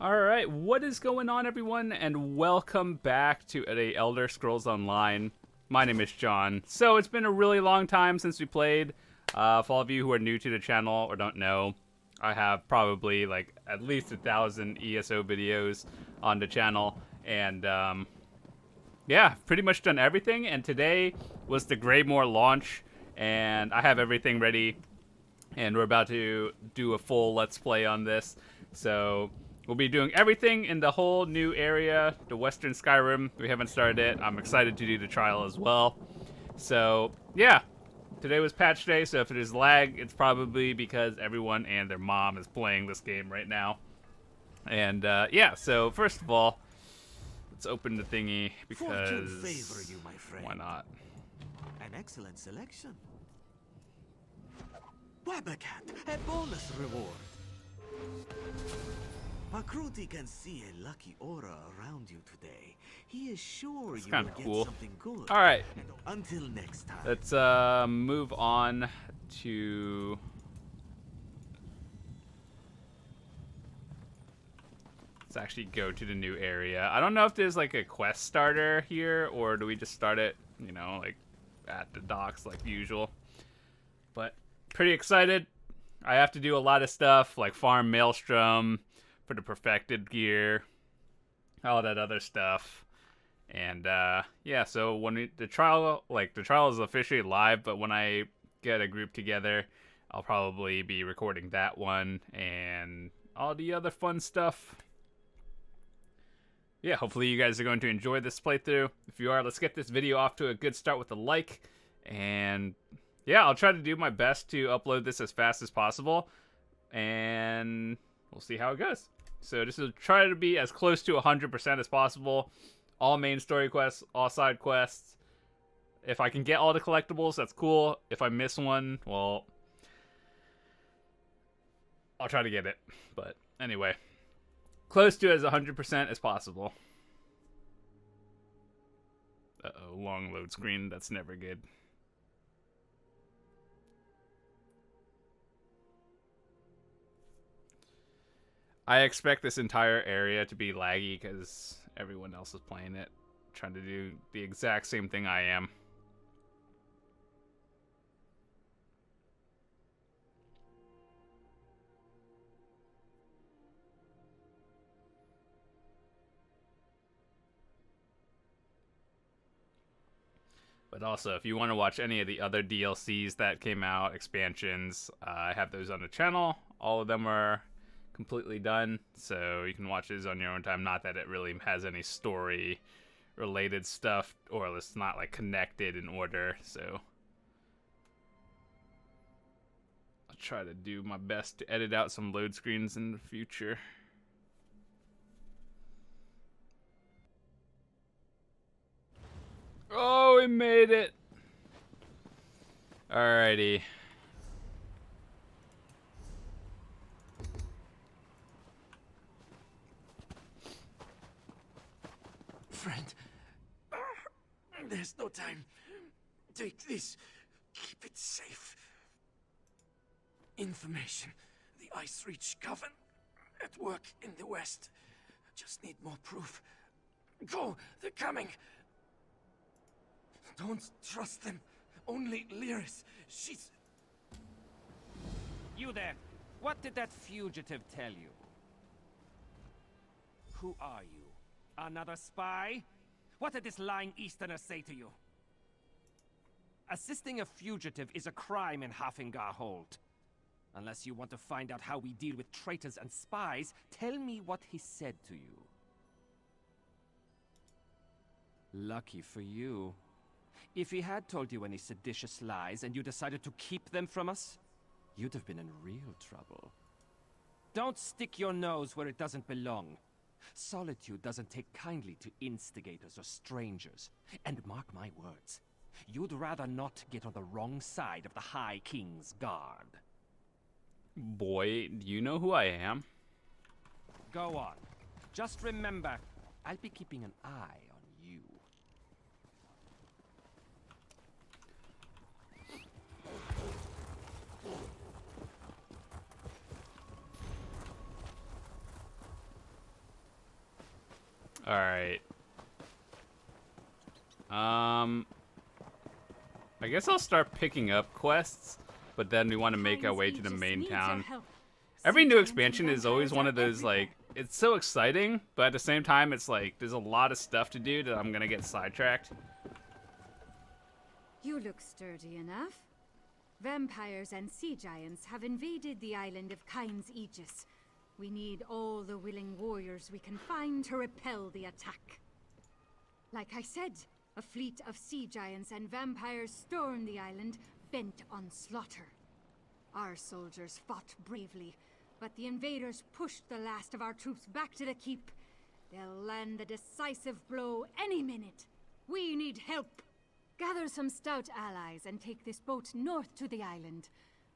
Alright, what is going on, everyone, and welcome back to the Elder Scrolls Online. My name is John. So, it's been a really long time since we played. For all of you who are new to the channel or don't know, I have probably, like, at least 1,000 ESO videos on the channel. And, yeah, pretty much done everything. And today was the Greymoor launch, and I have everything ready. And we're about to do a full Let's Play on this. So, we'll be doing everything in the whole new area, the Western Skyrim. We haven't started it. I'm excited to do the trial as well. So, yeah. Today was patch day, so if it is lag, it's probably because everyone and their mom is playing this game right now. And, yeah, so first of all, let's open the thingy because favor you, my friend. Why not? An excellent selection. Wabacat, a bonus reward. Makruti can see a lucky aura around you today. He is sure you will get cool. something good. All right. And until next time. Let's move on to let's actually go to the new area. I don't know if there's like a quest starter here, or do we just start it, you know, like at the docks like usual. But pretty excited. I have to do a lot of stuff like farm Maelstrom for the perfected gear, all that other stuff. And yeah, so when the trial is officially live, but when I get a group together, I'll probably be recording that one and all the other fun stuff. Yeah, hopefully you guys are going to enjoy this playthrough. If you are, let's get this video off to a good start with a like. And yeah, I'll try to do my best to upload this as fast as possible, and we'll see how it goes. So this will try to be as close to 100% as possible. All main story quests, all side quests. If I can get all the collectibles, that's cool. If I miss one, well, I'll try to get it. But anyway, close to as 100% as possible. Uh-oh, long load screen. That's never good. I expect this entire area to be laggy because everyone else is playing it, trying to do the exact same thing I am. But also, if you want to watch any of the other DLCs that came out, expansions, I have those on the channel. All of them are completely done, so you can watch these on your own time. Not that it really has any story related stuff, or it's not like connected in order, so I'll try to do my best to edit out some load screens in the future. Oh, we made it. Alrighty. Friend, there's no time. Take this. Keep it safe. Information. The Ice Reach Coven at work in the west. Just need more proof. Go, they're coming. Don't trust them. Only Lyris. She's... You there. What did that fugitive tell you? Who are you? Another spy? What did this lying Easterner say to you? Assisting a fugitive is a crime in Hafingar Hold. Unless you want to find out how we deal with traitors and spies, tell me what he said to you. Lucky for you. If he had told you any seditious lies and you decided to keep them from us, you'd have been in real trouble. Don't stick your nose where it doesn't belong. Solitude doesn't take kindly to instigators or strangers. And mark my words, you'd rather not get on the wrong side of the High King's guard. Boy, do you know who I am? Go on. Just remember, I'll be keeping an eye on you. Alright. I guess I'll start picking up quests, but then we want to make our way to the main town. Every new expansion is always one of those, like, it's so exciting, but at the same time, it's like, there's a lot of stuff to do that I'm gonna get sidetracked. You look sturdy enough. Vampires and sea giants have invaded the island of Kyne's Aegis. We need all the willing warriors we can find to repel the attack. Like I said, a fleet of sea giants and vampires stormed the island, bent on slaughter. Our soldiers fought bravely, but the invaders pushed the last of our troops back to the keep. They'll land the decisive blow any minute. We need help. Gather some stout allies and take this boat north to the island.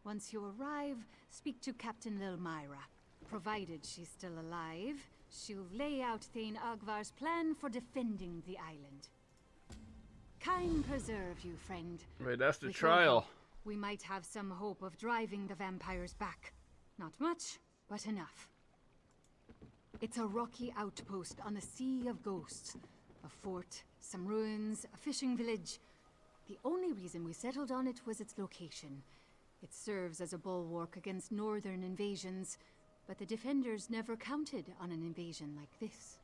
Once you arrive, speak to Captain Lilmyra. Provided she's still alive, she'll lay out Thane Agvar's plan for defending the island. Kyne preserve you, friend. Wait, that's the With trial. your help, we might have some hope of driving the vampires back. Not much, but enough. It's a rocky outpost on the Sea of Ghosts. A fort, some ruins, a fishing village. The only reason we settled on it was its location. It serves as a bulwark against northern invasions, but the defenders never counted on an invasion like this.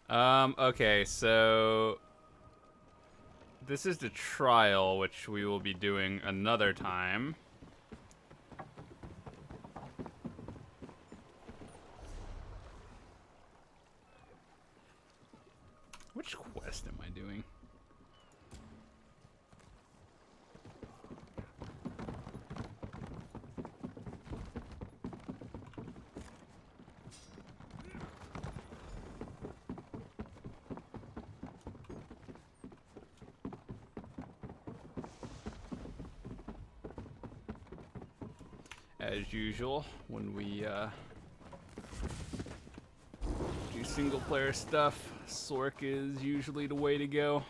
Okay, so this is the trial, which we will be doing another time. Which quest am I doing? As usual, when we do single player stuff, Sork is usually the way to go.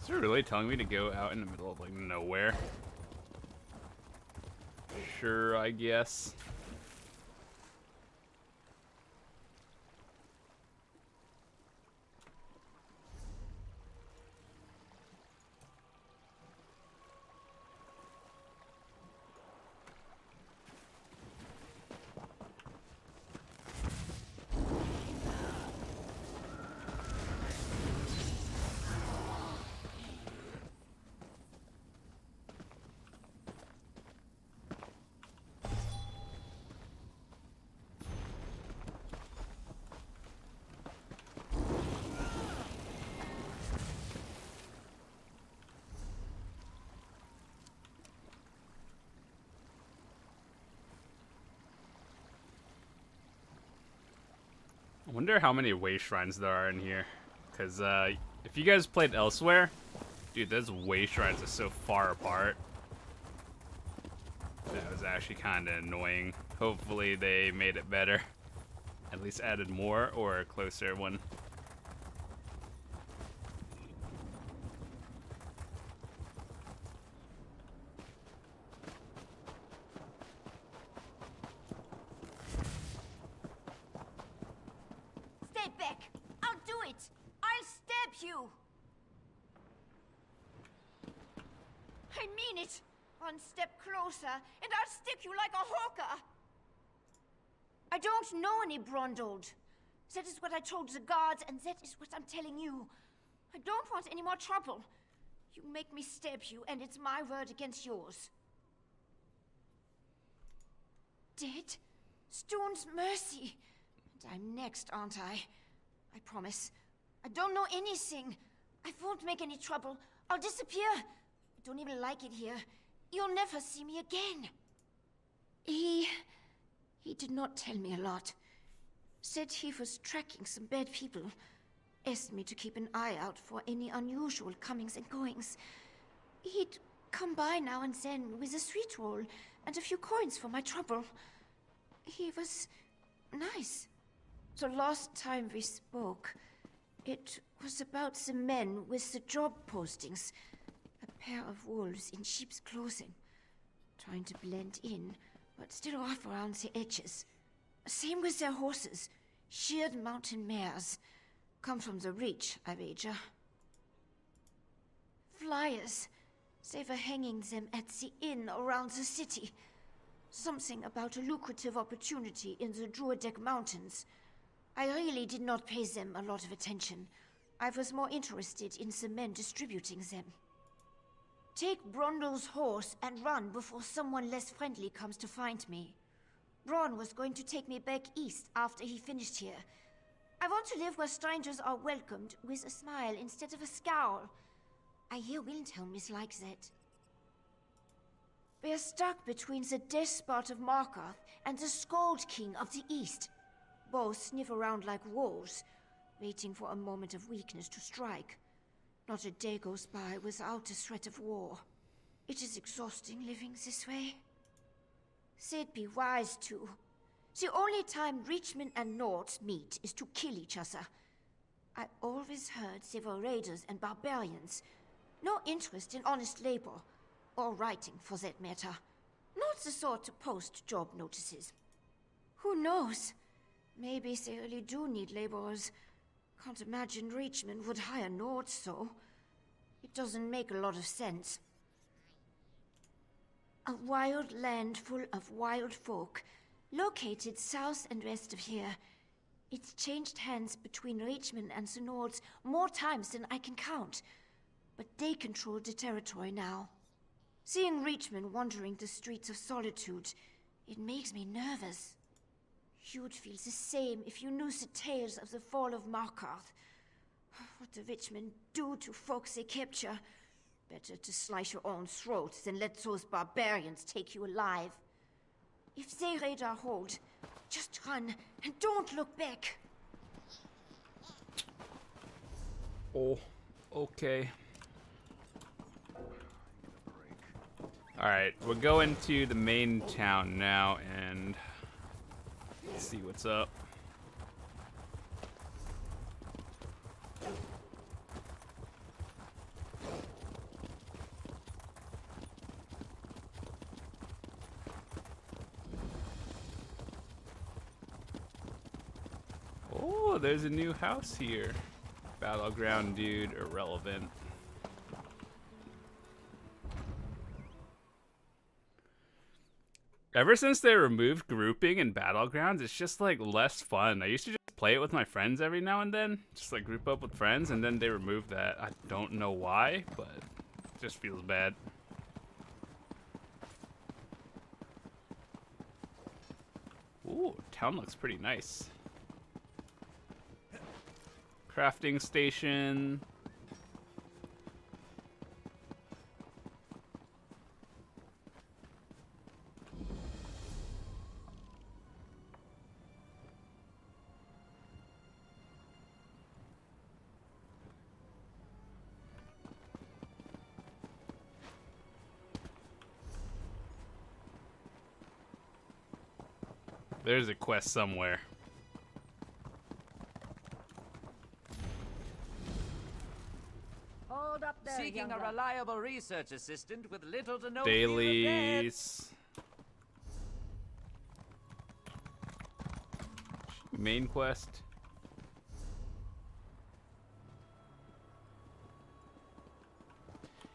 Is it really telling me to go out in the middle of like nowhere? Sure, I guess. I wonder how many way shrines there are in here. Because if you guys played elsewhere, dude, those way shrines are so far apart. That was actually kind of annoying. Hopefully they made it better. At least added more or a closer one. Stay back! I'll do it! I'll stab you! I mean it! One step closer, and I'll stick you like a hawker! I don't know any Brondold. That is what I told the guards, and that is what I'm telling you. I don't want any more trouble. You make me stab you, and it's my word against yours. Dead? Stone's mercy. And I'm next, aren't I? I promise. I don't know anything. I won't make any trouble. I'll disappear. I don't even like it here. You'll never see me again. He did not tell me a lot. Said he was tracking some bad people. Asked me to keep an eye out for any unusual comings and goings. He'd come by now and then with a sweet roll and a few coins for my trouble. He was nice. The last time we spoke, It was about the men with the job postings. A pair of wolves in sheep's clothing. Trying to blend in, but still off around the edges. Same with their horses. Sheared mountain mares. Come from the Reach, I wager. Flyers. They were hanging them at the inn around the city. Something about a lucrative opportunity in the Druidek Mountains. I really did not pay them a lot of attention. I was more interested in the men distributing them. Take Brondle's horse and run before someone less friendly comes to find me. Braun was going to take me back east after he finished here. I want to live where strangers are welcomed with a smile instead of a scowl. I hear Wilhelm is like that. We're stuck between the despot of Markarth and the Skald King of the East. Both sniff around like wolves, waiting for a moment of weakness to strike. Not a day goes by without a threat of war. It is exhausting living this way. They'd be wise to. The only time Reachmen and Nords meet is to kill each other. I always heard they were raiders and barbarians. No interest in honest labor. Or writing, for that matter. Not the sort to post job notices. Who knows? Maybe they really do need laborers. Can't imagine Reachmen would hire Nords, so. It doesn't make a lot of sense. A wild land full of wild folk, located south and west of here. It's changed hands between Reachmen and the Nords more times than I can count. But they control the territory now. Seeing Reachmen wandering the streets of Solitude, it makes me nervous. You'd feel the same if you knew the tales of the fall of Markarth. What the Reachmen do to folks they capture. Better to slice your own throat than let those barbarians take you alive. If they raid our hold, just run and don't look back. Oh, okay. Alright, we're going to the main town now and see what's up. Oh, there's a new house here. Battleground dude, irrelevant. Ever since they removed grouping in Battlegrounds, it's just like less fun. I used to just play it with my friends every now and then, just like group up with friends, and then they removed that. I don't know why, but it just feels bad. Ooh, town looks pretty nice. Crafting station. There's a quest somewhere. Hold up there, Seeking young a lad. reliable research assistant with little to no fear of death. Dailies. Main quest.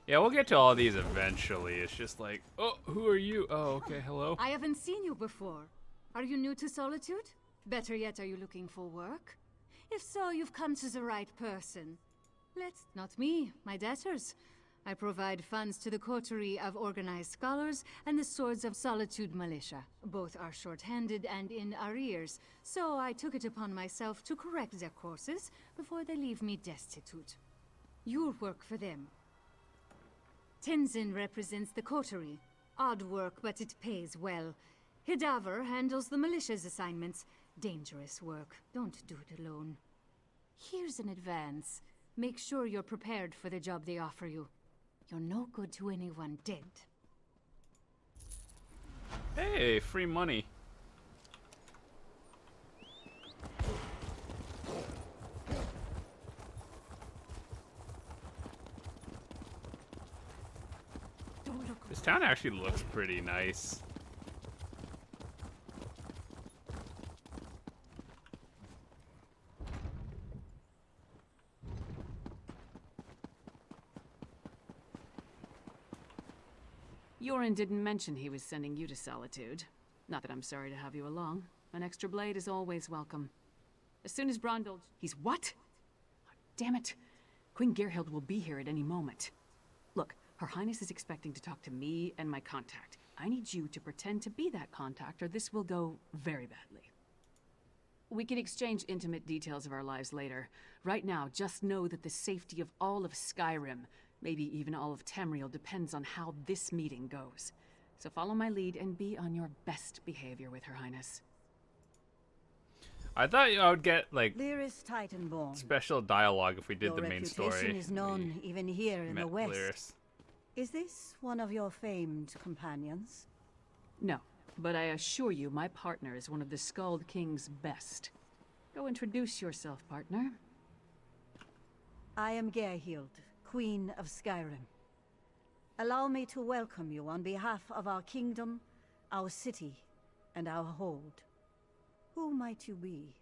Yeah, we'll get to all these eventually. It's just like, oh, who are you? Oh, okay, hello. I haven't seen you before. Are you new to Solitude? Better yet, are you looking for work? If so, you've come to the right person. Not me, my debtors. I provide funds to the coterie of organized scholars and the Swords of Solitude militia. Both are short-handed and in arrears, so I took it upon myself to correct their courses before they leave me destitute. You'll work for them. Tenzin represents the coterie. Odd work, but it pays well. Hidaver handles the militia's assignments. Dangerous work. Don't do it alone. Here's an advance. Make sure you're prepared for the job they offer you. You're no good to anyone dead. Hey, free money. town actually looks pretty nice. Yoren didn't mention he was sending you to Solitude. Not that I'm sorry to have you along. An extra blade is always welcome. As soon as Brondel... He's what? Damn it. Queen Gerhild will be here at any moment. Look, Her Highness is expecting to talk to me and my contact. I need you to pretend to be that contact, or this will go very badly. We can exchange intimate details of our lives later. Right now, just know that the safety of all of Skyrim, maybe even all of Tamriel, depends on how this meeting goes. So follow my lead and be on your best behavior with Her Highness. I thought I would get, like, Lyris Titanborn. special dialogue if we did Your the main reputation story. is known even here in the Met West. Lyris. Is this one of your famed companions? No, but I assure you my partner is one of the Skald King's best. Go introduce yourself, partner. I am Gerhild, Queen of Skyrim. Allow me to welcome you on behalf of our kingdom, our city, and our hold. Who might you be?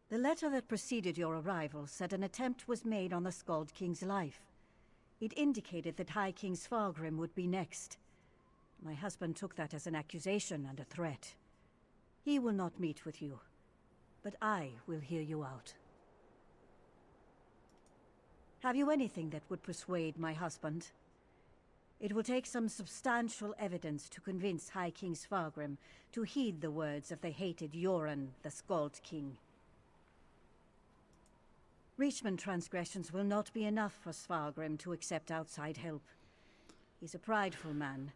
The letter that preceded your arrival said an attempt was made on the Skald King's life. It indicated that High King Svargrim would be next. My husband took that as an accusation and a threat. He will not meet with you, but I will hear you out. Have you anything that would persuade my husband? It will take some substantial evidence to convince High King Svargrim to heed the words of the hated Yoren, the Skald King. Reachman transgressions will not be enough for Svargrim to accept outside help. He's a prideful man,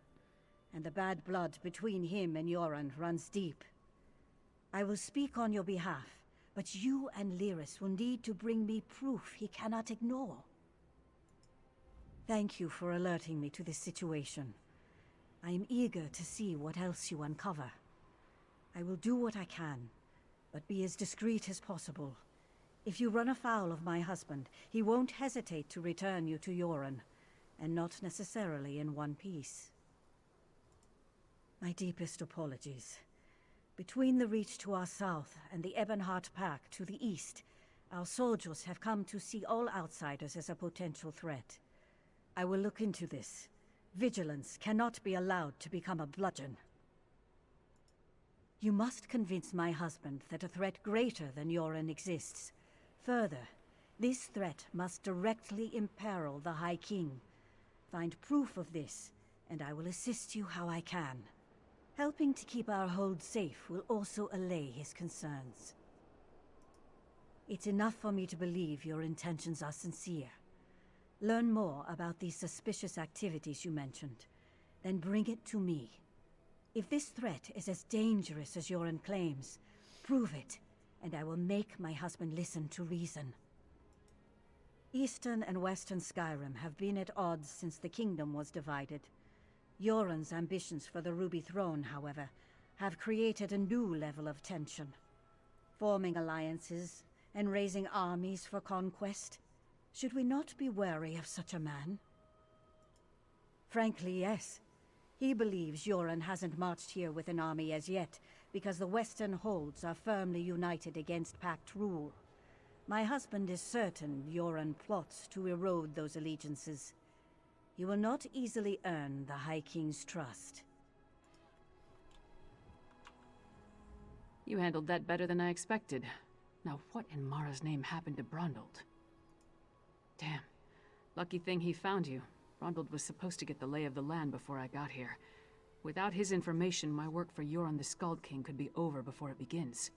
and the bad blood between him and Yoren runs deep. I will speak on your behalf, but you and Lyris will need to bring me proof he cannot ignore. Thank you for alerting me to this situation. I am eager to see what else you uncover. I will do what I can, but be as discreet as possible. If you run afoul of my husband, he won't hesitate to return you to Yoren, and not necessarily in one piece. My deepest apologies. Between the Reach to our south and the Ebonheart Pack to the east, our soldiers have come to see all outsiders as a potential threat. I will look into this. Vigilance cannot be allowed to become a bludgeon. You must convince my husband that a threat greater than Yoren exists. Further, this threat must directly imperil the High King. Find proof of this, and I will assist you how I can. Helping to keep our hold safe will also allay his concerns. It's enough for me to believe your intentions are sincere. Learn more about these suspicious activities you mentioned, then bring it to me. If this threat is as dangerous as Yoren claims, prove it, and I will make my husband listen to reason. Eastern and Western Skyrim have been at odds since the kingdom was divided. Yoren's ambitions for the Ruby Throne, however, have created a new level of tension. Forming alliances and raising armies for conquest. Should we not be wary of such a man? Frankly, yes. He believes Yoren hasn't marched here with an army as yet, because the Western holds are firmly united against Pact rule. My husband is certain Yoren plots to erode those allegiances. He will not easily earn the High King's trust. You handled that better than I expected. Now what in Mara's name happened to Brondel? Damn. Lucky thing he found you. Brondel was supposed to get the lay of the land before I got here. Without his information, my work for Yoren the Skald King could be over before it begins.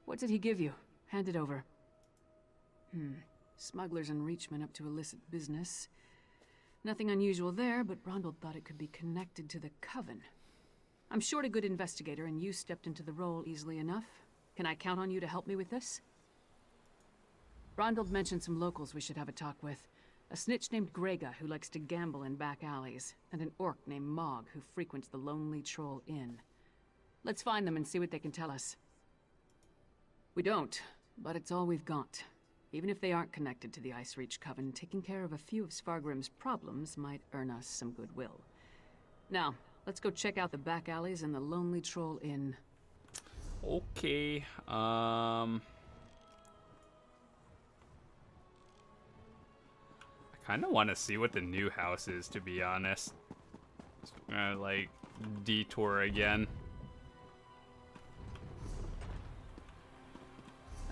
What did he give you? Hand it over. Smugglers and Reachmen up to illicit business. Nothing unusual there, but Brondel thought it could be connected to the Coven. I'm short a good investigator, and you stepped into the role easily enough. Can I count on you to help me with this? Brondel mentioned some locals we should have a talk with. A snitch named Grega who likes to gamble in back alleys, and an orc named Mog who frequents the Lonely Troll Inn. Let's find them and see what they can tell us. We don't, but it's all we've got. Even if they aren't connected to the Ice Reach Coven, taking care of a few of Svargrim's problems might earn us some goodwill. Now, let's go check out the back alleys and the Lonely Troll Inn. Okay. I kind of want to see what the new house is, to be honest. So we're gonna like detour again.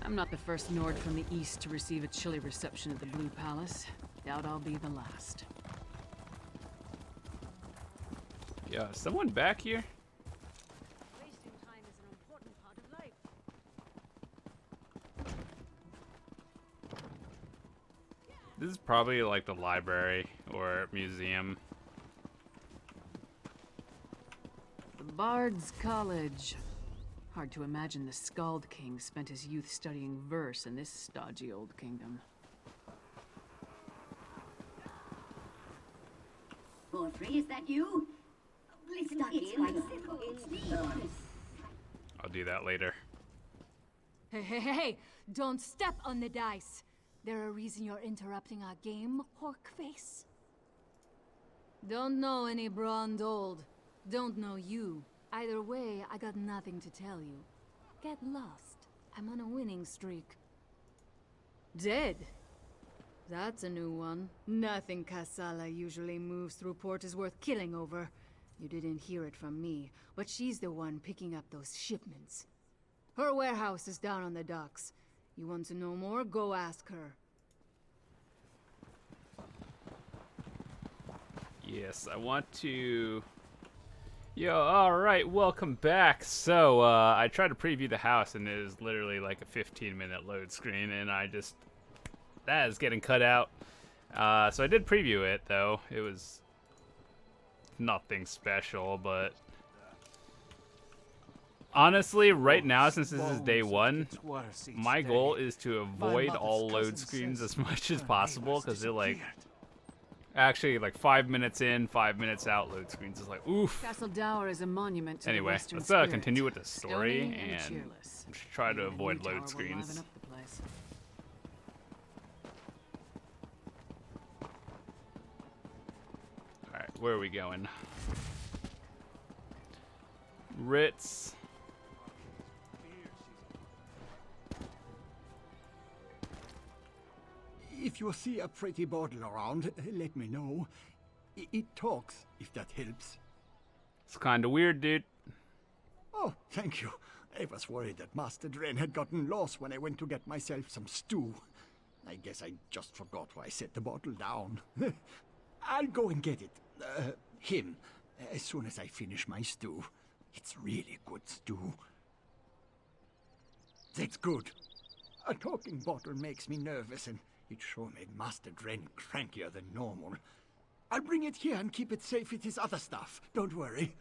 I'm not the first Nord from the east to receive a chilly reception at the Blue Palace. Doubt I'll be the last. Yeah, is someone back here? Wasting time is an important part of life. This is probably like the library or museum. The Bard's College. Hard to imagine the Skald King spent his youth studying verse in this stodgy old kingdom. Godfrey, is that you? Listen, it's my sickle. I'll do that later. Hey, don't step on the dice. There a reason you're interrupting our game, Horkface? Don't know any Brondold. Don't know you. Either way, I got nothing to tell you. Get lost. I'm on a winning streak. Dead? That's a new one. Nothing Kassala usually moves through port is worth killing over. You didn't hear it from me, but she's the one picking up those shipments. Her warehouse is down on the docks. You want to know more? Go ask her. Yes, I want to... Yo, alright, welcome back. So, I tried to preview the house, and it is literally like a 15-minute load screen, and that is getting cut out. So I did preview it, though. It was nothing special, but... Honestly, right now, since this is day one, my goal is to avoid all load screens as much as possible, because they're like... Actually, like 5 minutes in, 5 minutes out load screens is like, oof. Castle Dower is a monument to the Anyway, Western let's spirit. continue with the story Stony and cheerless. try to Maybe a avoid new tower load will screens. liven up the place. Alright, where are we going? Ritz. If you see a pretty bottle around, let me know. It talks, if that helps. It's kind of weird, dude. Oh, thank you. I was worried that Master Dren had gotten lost when I went to get myself some stew. I guess I just forgot why I set the bottle down. I'll go and get it. Him. As soon as I finish my stew. It's really good stew. That's good. A talking bottle makes me nervous, and it sure made Master Dren crankier than normal. I'll bring it here and keep it safe with his other stuff. Don't worry.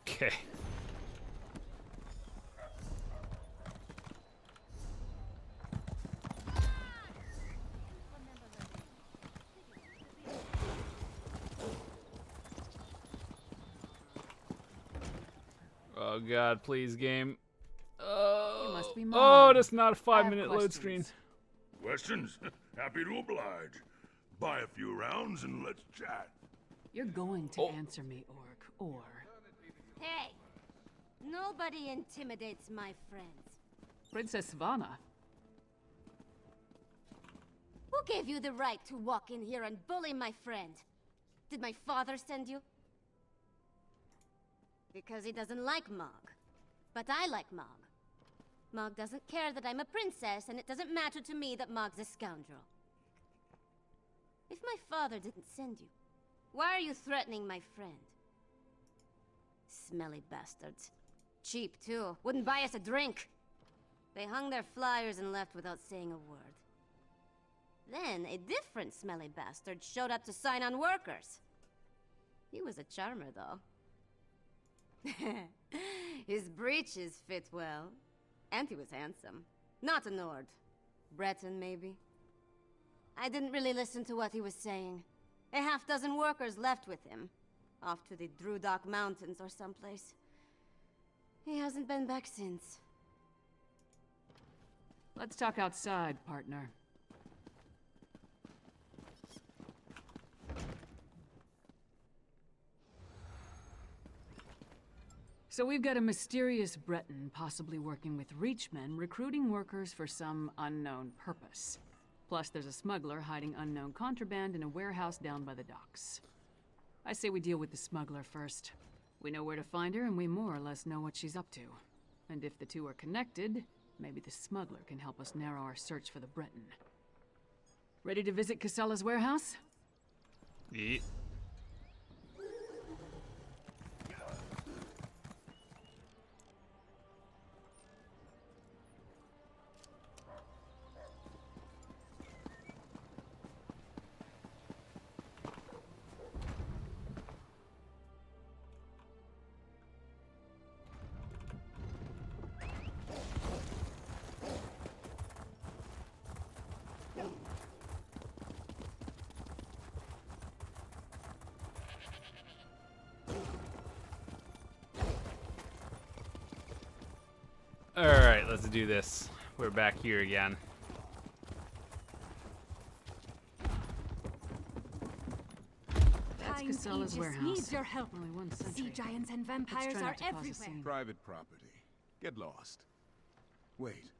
Okay. Oh god, please, game. You must be Oh, Mom. that's not a I have 5-minute load screen. questions. Questions? Happy to oblige. Buy a few rounds and let's chat. You're going to answer me, Orc, or... Hey, nobody intimidates my friends. Princess Svana. Who gave you the right to walk in here and bully my friend? Did my father send you? Because he doesn't like Mog. But I like Mog. Mog doesn't care that I'm a princess, and it doesn't matter to me that Mog's a scoundrel. If my father didn't send you, why are you threatening my friend? Smelly bastards. Cheap, too. Wouldn't buy us a drink. They hung their flyers and left without saying a word. Then, a different smelly bastard showed up to sign on workers. He was a charmer, though. His breeches fit well. And he was handsome. Not a Nord. Breton, maybe. I didn't really listen to what he was saying. A half-dozen workers left with him. Off to the Drudok Mountains or someplace. He hasn't been back since. Let's talk outside, partner. So we've got a mysterious Breton possibly working with Reachmen, recruiting workers for some unknown purpose. Plus there's a smuggler hiding unknown contraband in a warehouse down by the docks. I say we deal with the smuggler first. We know where to find her, and we more or less know what she's up to. And if the two are connected, maybe the smuggler can help us narrow our search for the Breton. Ready to visit Casella's warehouse? Yeah. Alright, let's do this. We're back here again. That's Kyne's Casella's Aegis warehouse. needs your help. Only one Sea sentry. giants and Let's vampires try are not to cause a everywhere. scene. Private property. Get lost. Wait.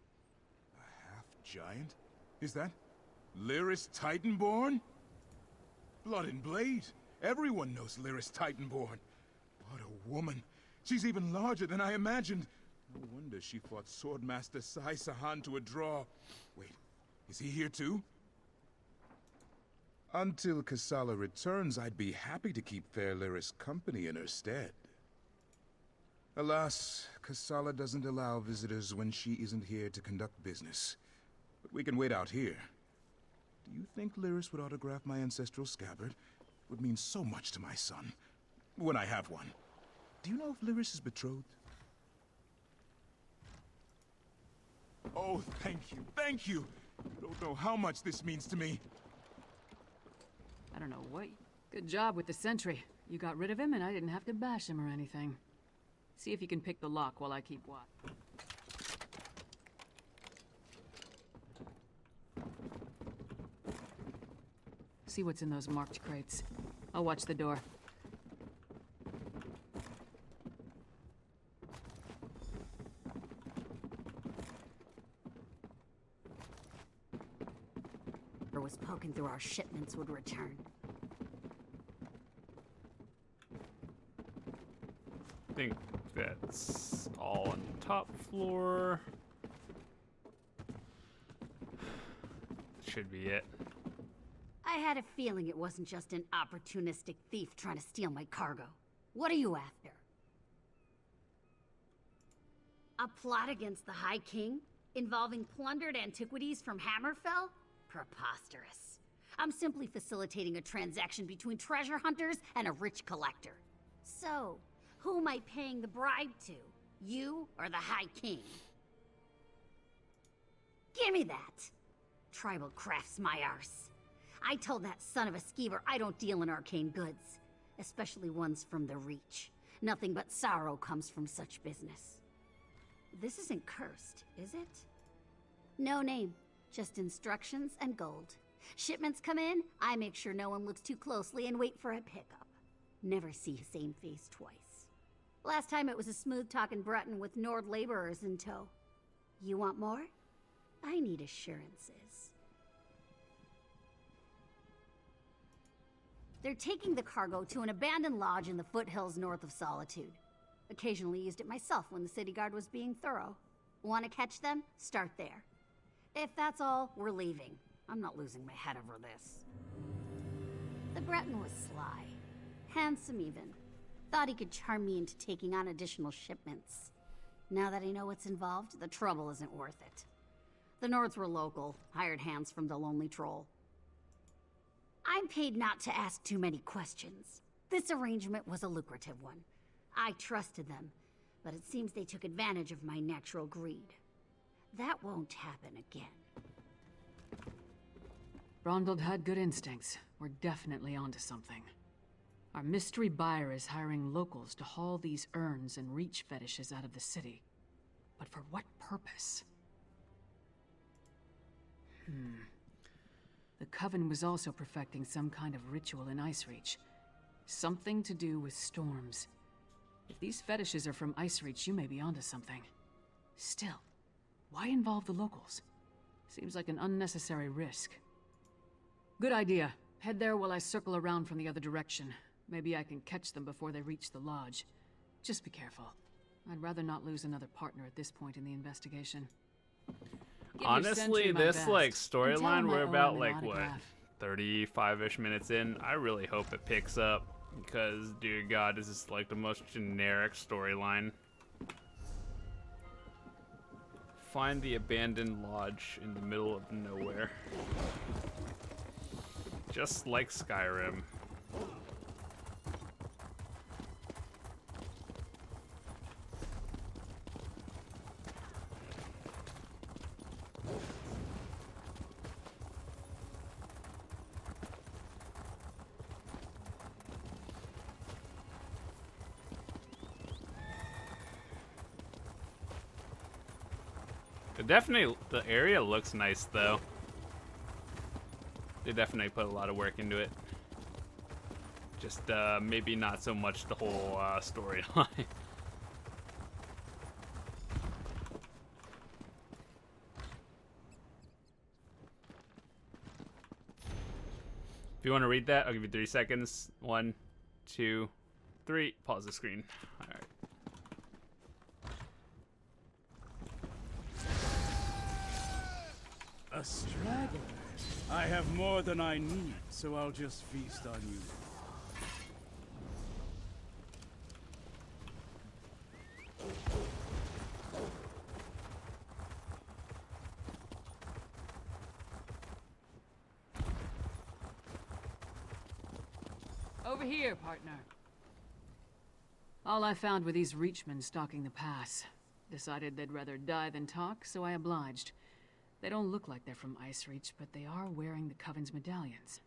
A half-giant? Is that Lyris Titanborn? Blood and Blade. Everyone knows Lyris Titanborn. What a woman. She's even larger than I imagined. No wonder she fought Swordmaster Sai Sahan to a draw. Wait, is he here too? Until Casala returns, I'd be happy to keep fair Lyris company in her stead. Alas, Casala doesn't allow visitors when she isn't here to conduct business. But we can wait out here. Do you think Lyris would autograph my ancestral scabbard? It would mean so much to my son. When I have one. Do you know if Lyris is betrothed? Oh, thank you, thank you! You don't know how much this means to me. I don't know what. Good job with the sentry. You got rid of him and I didn't have to bash him or anything. See if you can pick the lock while I keep watch. See what's in those marked crates. I'll watch the door. Was poking through our shipments would return. I think that's all on the top floor. Should be it. I had a feeling it wasn't just an opportunistic thief trying to steal my cargo. What are you after? A plot against the High King? Involving plundered antiquities from Hammerfell? Preposterous. I'm simply facilitating a transaction between treasure hunters and a rich collector. So, who am I paying the bribe to? You or the High King? Give me that! Tribal crafts my arse. I told that son of a skeever I don't deal in arcane goods, especially ones from the Reach. Nothing but sorrow comes from such business. This isn't cursed, is it? No name. Just instructions and gold. Shipments come in, I make sure no one looks too closely and wait for a pickup. Never see the same face twice. Last time it was a smooth-talking Breton with Nord laborers in tow. You want more? I need assurances. They're taking the cargo to an abandoned lodge in the foothills north of Solitude. Occasionally used it myself when the city guard was being thorough. Want to catch them? Start there. If that's all, we're leaving. I'm not losing my head over this. The Breton was sly. Handsome even. Thought he could charm me into taking on additional shipments. Now that I know what's involved, the trouble isn't worth it. The Nords were local, hired hands from the Lonely Troll. I'm paid not to ask too many questions. This arrangement was a lucrative one. I trusted them, but it seems they took advantage of my natural greed. That won't happen again. Brondald had good instincts. We're definitely onto something. Our mystery buyer is hiring locals to haul these urns and reach fetishes out of the city. But for what purpose? The Coven was also perfecting some kind of ritual in Ice Reach. Something to do with storms. If these fetishes are from Icereach, you may be onto something. Still, why involve the locals? Seems like an unnecessary risk. Good idea. Head there while I circle around from the other direction. Maybe I can catch them before they reach the lodge. Just be careful. I'd rather not lose another partner at this point in the investigation. Give your Honestly, sentry my this best, like and tell storyline, him I we're owe about him an like what, autograph. 35-ish minutes in. I really hope it picks up because, dear God, this is like the most generic storyline. Find the abandoned lodge in the middle of nowhere. Just like Skyrim. Definitely, the area looks nice though. They definitely put a lot of work into it. Just maybe not so much the whole storyline. If you want to read that, I'll give you 3 seconds. 1, 2, 3. Pause the screen. All right. A straggler. I have more than I need, so I'll just feast on you. Over here, partner. All I found were these Reachmen stalking the pass. Decided they'd rather die than talk, so I obliged. They don't look like they're from Icereach, but they are wearing the Coven's medallions.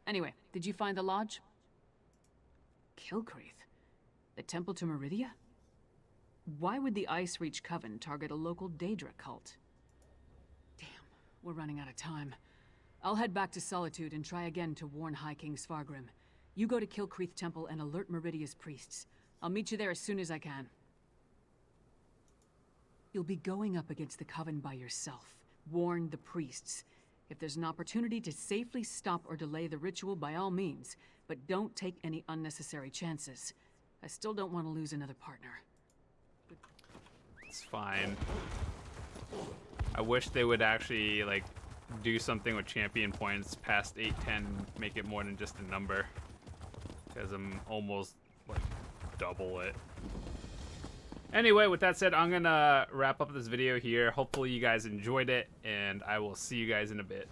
Anyway, did you find the lodge? Kilcreath? The temple to Meridia? Why would the Icereach Coven target a local Daedra cult? Damn, we're running out of time. I'll head back to Solitude and try again to warn High King Svargrim. You go to Kilcreath Temple and alert Meridia's priests. I'll meet you there as soon as I can. You'll be going up against the Coven by yourself. Warn the priests. If there's an opportunity to safely stop or delay the ritual, by all means, but don't take any unnecessary chances. I still don't want to lose another partner. It's fine. I wish they would actually like do something with champion points past 810, make it more than just a number, because I'm almost like double it. Anyway, with that said, I'm gonna wrap up this video here. Hopefully you guys enjoyed it, and I will see you guys in a bit.